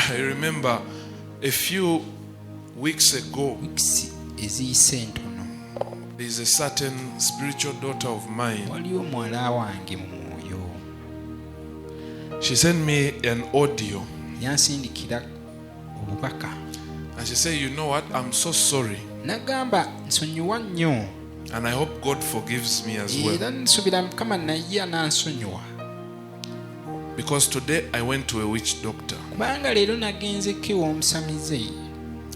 I remember a few weeks ago, eziyise ntono there is a certain spiritual daughter of mine. waliwo muwala wange mu mwoyo She sent me an audio yansindikira obubaka and she said, you know what, I'm so sorry nagamba nsonyiwa nnyo and I hope God forgives me as era well, nsuubira mukama naye anansonyiwa because today I went to a witch doctor. kubanga leero nagenzeko ew'omusamize.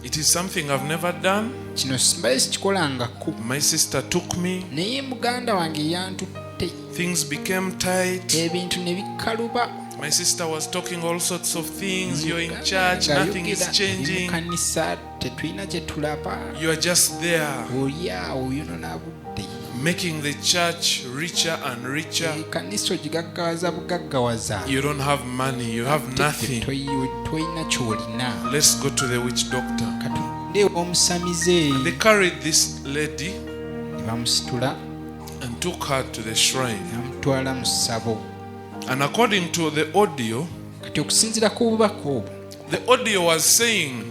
It is something I've never done. Kino simbaye sikikolangako. My sister took me. Naye muganda wange yantutte. Things became tight. Ebintu ne bikaluba. My sister was talking all sorts of things. You're in church, nothing is changing. Kanisa tetulina kye tulaba. You are just there. Olyawo yono nabudde. Making the church richer and richer. Kanisa ogigaggawaza bugaggawaza. You don't have money, you have nothing. Toyina ky'olina. Let's go to the witch doctor. Katudde omusamize. They carried this lady ne bamusitula and took her to the shrine. Bamutwala mu ssabo. And according to the audio, kati okusinziira ku bubaka obwo, the audio was saying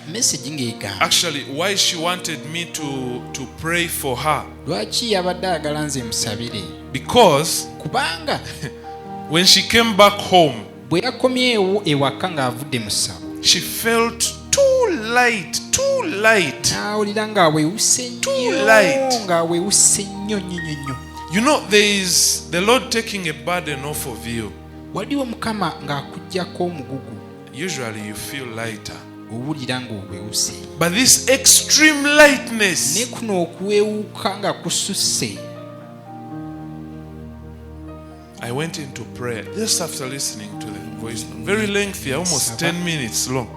message ng'egamba actually why she wanted me to pray for her. Lwaki yabadde ayagala nze musabire? Because kubanga when she came back home, bwe yakomyewo ewaka ng'avudde mu ssabo, she felt too light. n'awulira ng'awewuse nnyo, ng'awewuse nnyo nnyo. You know, there is the Lord taking a burden off of you. Waliwo Mukama ng'akuggyako omugugu. Usually you feel lighter. Owulira ng'owewuse. But this extreme lightness, ne kuno okuwewuka nga kususse. I went into prayer just after listening to the voice. Very lengthy, almost 10 minutes long.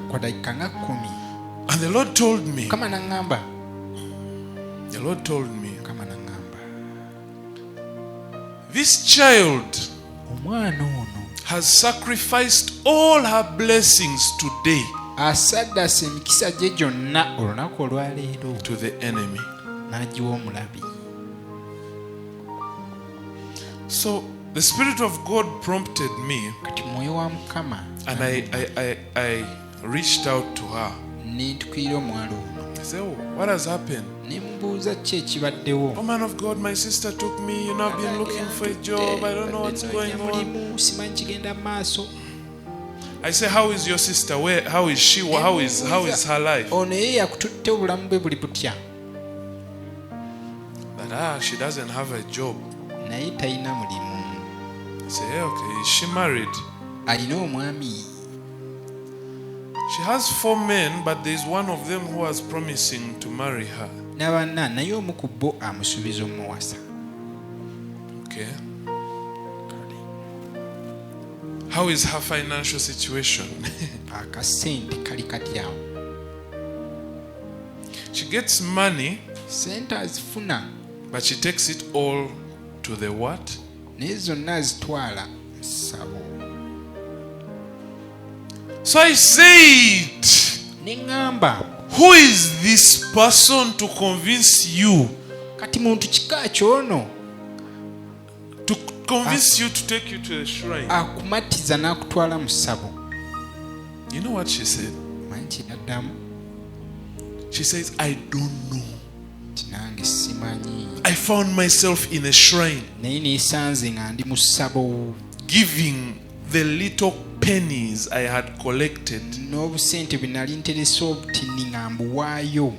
Kwa dakika nga 10. And the Lord told me, Mukama n'aŋŋamba. This child omwana ono has sacrificed all her blessings today asaddase emikisa gye gyonna olunaku olwaleero to the enemy. n'agiwa omulabi. So the Spirit of God prompted me, kati mwoyo wa Mukama, and I reached out to her. ne ntukirira omwala ono. I said, oh, what has happened? Ne mubuuza ki ekibaddewo. Oh, man of God, my sister took me. You know, I've been looking for a job. I don't know what's going on. Simanyi kigenda maaso. I say, how is your sister? How is she? How is her life? Ono ye yakututte obulamu bwe buli butya. That she doesn't have a job. Naye talina mulimu. I say, hey, okay, is she married? Alina omwami. She has 4 men, but there's one of them who was promising to marry her. N'abana naye omu ku bo amusuubiza omuwasa. Okay. How is her financial situation? Akasente kali kati awo. She gets money, Sente azifuna, but she takes it all to the what? naye zonna azitwala mu ssabo. So I said, Ne ŋŋamba, who is this person to convince you? kati muntu kika kyono To convince you to take you to the shrine. akumatiza n'akutwala mu ssabo. You know what she said? Manyi kyaddamu? She says, I don't know. Nti nange simanyi. I found myself in a shrine, Naye neesanze nga ndi mu ssabo. giving the little pennies I had collected. N'obusente bwe nali nterese obutini nga mbuwaayo.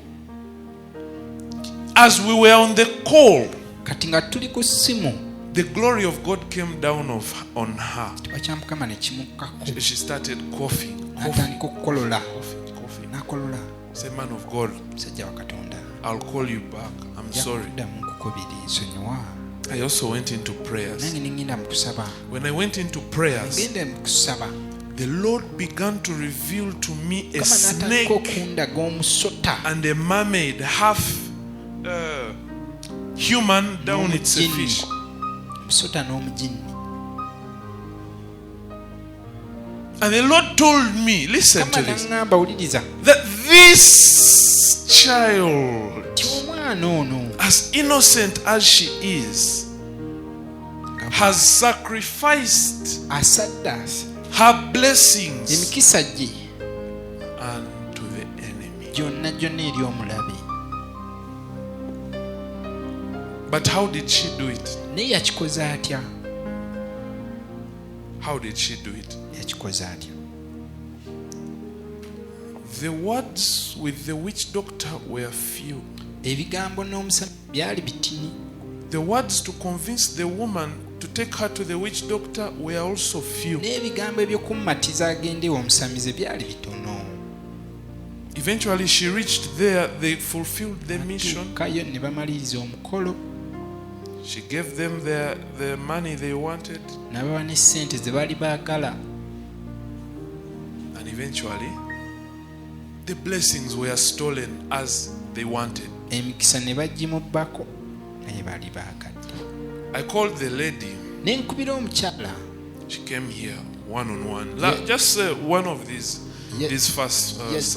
As we were on the call, Kati nga tuli ku ssimu, the glory of God came down on her. kiba kya Mukama ne kimukkako. She started coughing. N'atandika okukolola. Coughing. N'akolola. Say, man of God, Musajja wa Katonda. I'll call you back. I'm sorry. Yakuddamu nkukubiri nsonyiwa. I also went into prayers. Nange ne ngenda mu kusaba. When I went into prayers, Ngenda mu kusaba. the Lord began to reveal to me a Mukama n'atandika snake okundaga omusota. and a mermaid, half human, down it's a fish. Omusota n'omujini. And the Lord told me, listen to Mukama this, n'aŋŋamba wuliriza. that this child, Ti omwana ono as innocent as she is, has sacrificed asaddaase her blessings emikisa gye unto the enemy. gyonna eri omulabe. But how did she do it? Naye yakikoze atya? How did she do it? Yakikoze atya? The words with the witch doctor were few. Ebigambo n'omusami byali bitini. The words to convince the woman to take her to the witch doctor were also few. N'ebigambo ebyokummatiza agende omusamize byali bitono. Eventually she reached there, they fulfilled the mission. Kayo ne bamaliriza omukolo. She gave them the money they wanted. N'abawa ne ssente ze baali baagala. And eventually the blessings were stolen as they wanted. Emikisa ne bagimubbako naye baali baagadde. I called the lady. Ne nkubira omukyala. She came here one on one. Just one of these first services.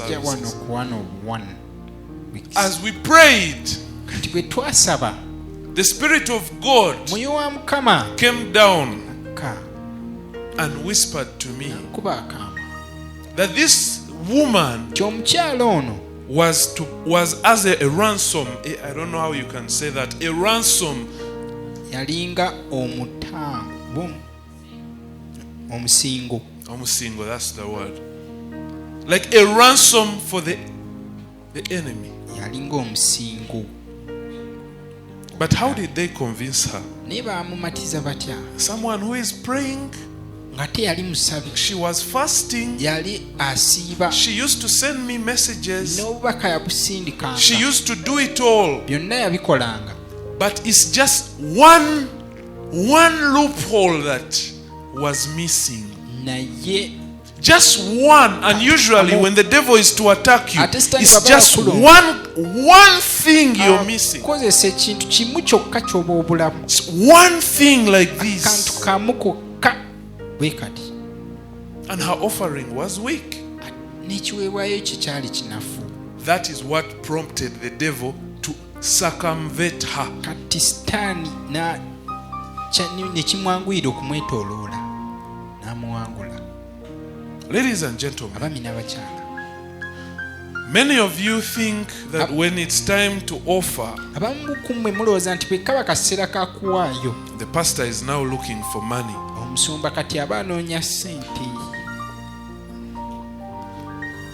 As we prayed, kati bwe twasaba, the Spirit of God Mwoyo wa Mukama came down and whispered to me kuba akamba that this woman omukyala ono was as a ransom. I don't know how you can say that. A ransom. yalinga omutambo, omusingo. Omusingo, that's the word. Like a ransom for the enemy. Yalinga omusingo. But how did they convince her? Ne baamumatiza batya? Someone who is praying. Ngate yali musabi. She was fasting. Yali asiiba. She used to send me messages. N'obubaka yabusindikanga. She used to do it all. Byonna yabikolanga. But it's just one loophole that was missing. Naye just one. And usually when the devil is to attack you, it's just one thing you're missing. One thing like this. And her offering was weak. That is what prompted the devil to circumvent her. Ladies and gentlemen, many of you think that when it's time to offer, the pastor is now looking for money.